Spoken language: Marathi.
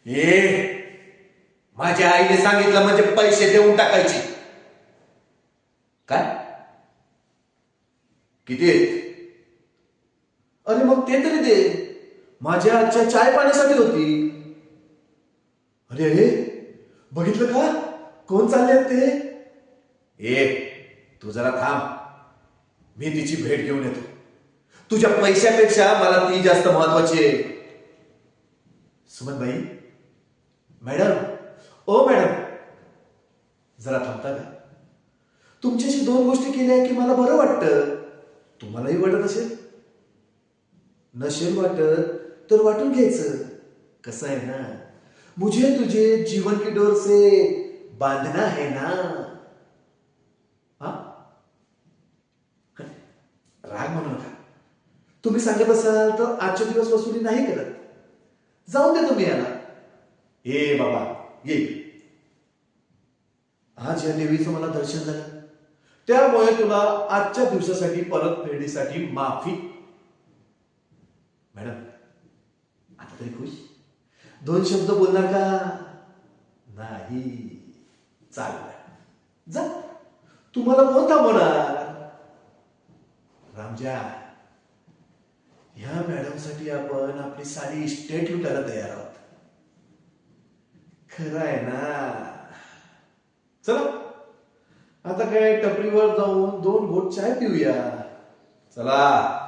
हे माझ्या आईने सांगितलं म्हणजे पैसे देऊन टाकायचे. काय किती आहेत? अरे मग ते तरी दे, माझ्या आजच्या चाय पाण्यासाठी होती. अरे अरे बघितलं का, कोण चालले ते? ए तू जरा थांब, मी तिची भेट घेऊन येतो. तुझ्या पैशापेक्षा मला ती जास्त महत्वाची आहे. सुमनबाई, मॅडम, ओ मॅडम, जरा थांबता का? तुमच्याशी दोन गोष्टी केल्या की मला बरं वाटतं. तुम्हालाही वाटत असेल. नसेल वाटत तर वाटून घ्यायचं. कसं आहे ना, मुझे तुझे जीवन की डोर से बांधना है ना. हा, राग म्हणू नका. तुम्ही सांगत असाल तर आजच्या दिवस वसुली नाही करत. जाऊन दे तुम्ही याला. ए बाबा ये. आज या देवीचं मला दर्शन झालं, त्यामुळे तुला आजच्या दिवसासाठी परतफेडीसाठी माफी. मॅडम, आता तरी खुश? दोन शब्द बोलणार का? नाही. चाललं जा, तुम्हाला कोण थांबवणार? रामजा, ह्या मॅडमसाठी आपण आपली सारी इस्टेट लुटायला तयार आहोत. खरं आहे ना? चला आता काय टपरीवर जाऊन दोन घोट चाय पिऊया. चला.